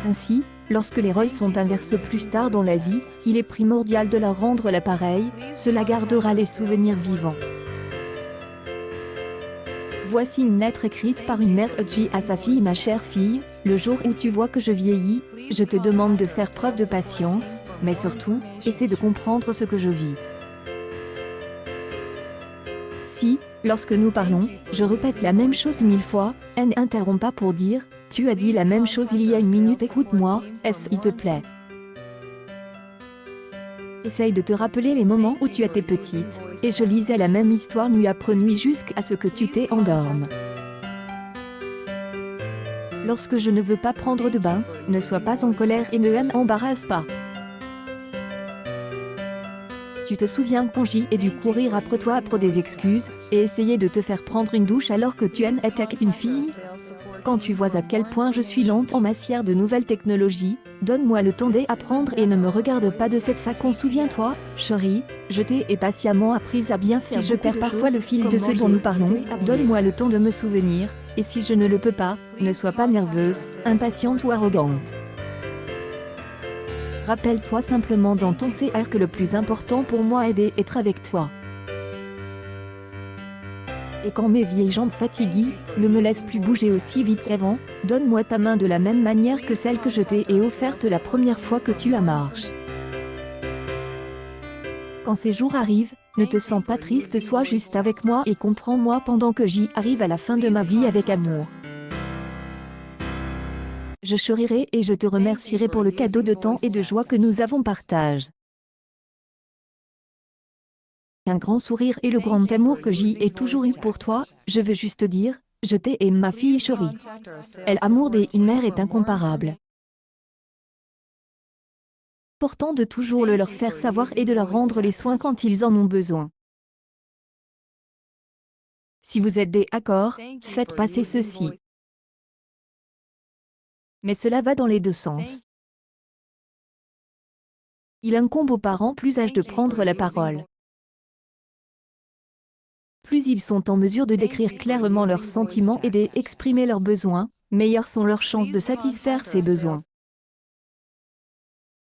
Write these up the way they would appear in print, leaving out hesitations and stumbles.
Ainsi, lorsque les rôles sont inversés plus tard dans la vie, il est primordial de leur rendre l'appareil, cela gardera les souvenirs vivants. Voici une lettre écrite par une mère G à sa fille. Ma chère fille, le jour où tu vois que je vieillis, je te demande de faire preuve de patience, mais surtout, essaie de comprendre ce que je vis. Si, lorsque nous parlons, je répète la même chose 1000 fois, n'interromps pas pour dire « Tu as dit la même chose il y a une minute, écoute-moi, s'il te plaît ». Essaye de te rappeler les moments où tu étais petite, et je lisais la même histoire nuit après nuit jusqu'à ce que tu t'es endorme. Lorsque je ne veux pas prendre de bain, ne sois pas en colère et ne m'embarrasse pas. Tu te souviens quand j'ai dû courir après toi pour des excuses, et essayer de te faire prendre une douche alors que tu étais une fille? Quand tu vois à quel point je suis lente en matière de nouvelles technologies, donne-moi le temps d'apprendre et ne me regarde pas de cette façon. Souviens-toi, chérie, je t'ai patiemment appris à bien faire. Si je perds parfois le fil de ce dont nous parlons, donne-moi le temps de me souvenir, et si je ne le peux pas, ne sois pas nerveuse, impatiente ou arrogante. Rappelle-toi simplement dans ton CR que le plus important pour moi est d'être avec toi. Et quand mes vieilles jambes fatiguées ne me laissent plus bouger aussi vite qu'avant, donne-moi ta main de la même manière que celle que je t'ai offerte la première fois que tu as marché. Quand ces jours arrivent, ne te sens pas triste, sois juste avec moi et comprends-moi pendant que j'y arrive à la fin de ma vie avec amour. Je chérirai et je te remercierai pour le cadeau de temps et de joie que nous avons partagé. Un grand sourire et le grand amour que j'y ai toujours eu pour toi, je veux juste dire, je t'aime ma fille chérie. L'amour d'une mère est incomparable. Important de toujours le leur faire savoir et de leur rendre les soins quand ils en ont besoin. Si vous êtes d'accord, faites passer ceci. Mais cela va dans les deux sens. Il incombe aux parents plus âgés de prendre la parole. Plus ils sont en mesure de décrire clairement leurs sentiments et d'exprimer leurs besoins, meilleures sont leurs chances de satisfaire ces besoins.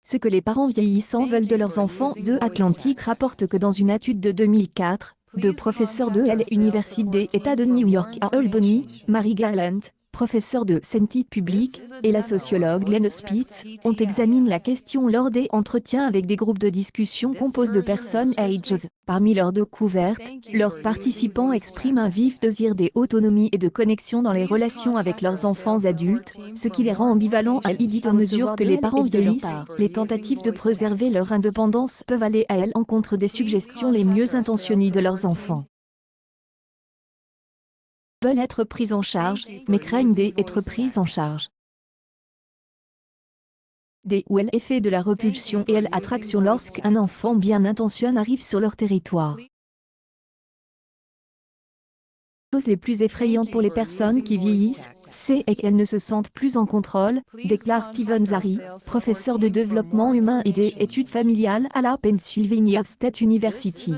Ce que les parents vieillissants veulent de leurs enfants. The Atlantic rapporte que dans une étude de 2004, deux professeurs de l'Université d'État de New York à Albany, Mary Gallant, professeur de santé publique, et la sociologue Glenn Spitz, ont examiné la question lors des entretiens avec des groupes de discussion composés de personnes âgées. Parmi leurs découvertes, leurs participants expriment un vif désir d'autonomie et de connexion dans les relations avec leurs enfants adultes, ce qui les rend ambivalents à l'idée. À mesure que les parents vieillissent, les tentatives de préserver leur indépendance peuvent aller à l'encontre des suggestions les mieux intentionnées de leurs enfants. Veulent être prises en charge, mais craignent d'être prises en charge. Ou l'effet de la repulsion et l'attraction lorsqu'un enfant bien intentionné arrive sur leur territoire. Les choses les plus effrayantes pour les personnes qui vieillissent, c'est qu'elles ne se sentent plus en contrôle, déclare Steven Zary, professeur de développement humain et d'études familiales à la Pennsylvania State University.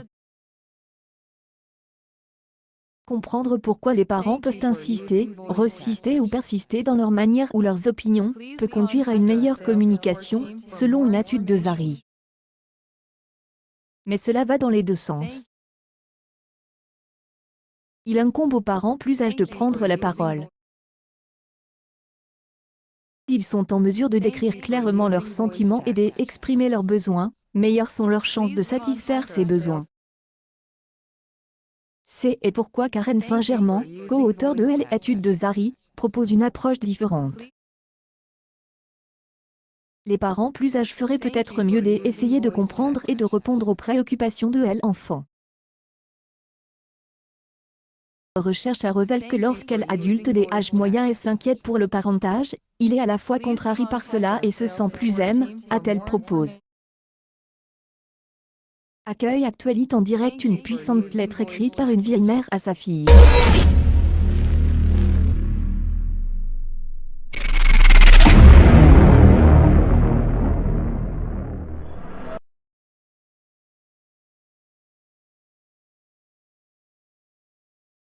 Comprendre pourquoi les parents peuvent insister, résister ou persister dans leur manière ou leurs opinions, peut conduire à une meilleure communication, selon une étude de Zary. Mais cela va dans les deux sens. Il incombe aux parents plus âgés de prendre la parole. Ils sont en mesure de décrire clairement leurs sentiments et d'exprimer leurs besoins, meilleures sont leurs chances de satisfaire ces besoins. C'est pourquoi Karen Fingerman, co-auteur de l'étude de Zary, propose une approche différente. Les parents plus âgés feraient peut-être mieux d'essayer de comprendre et de répondre aux préoccupations de l'enfant. La recherche a révélé que lorsqu'elle adulte des âges moyens et s'inquiète pour le parentage, il est à la fois contrarié par cela et se sent plus a-t-elle propose. Accueil Actualité en direct. Une puissante lettre écrite par une vieille mère à sa fille.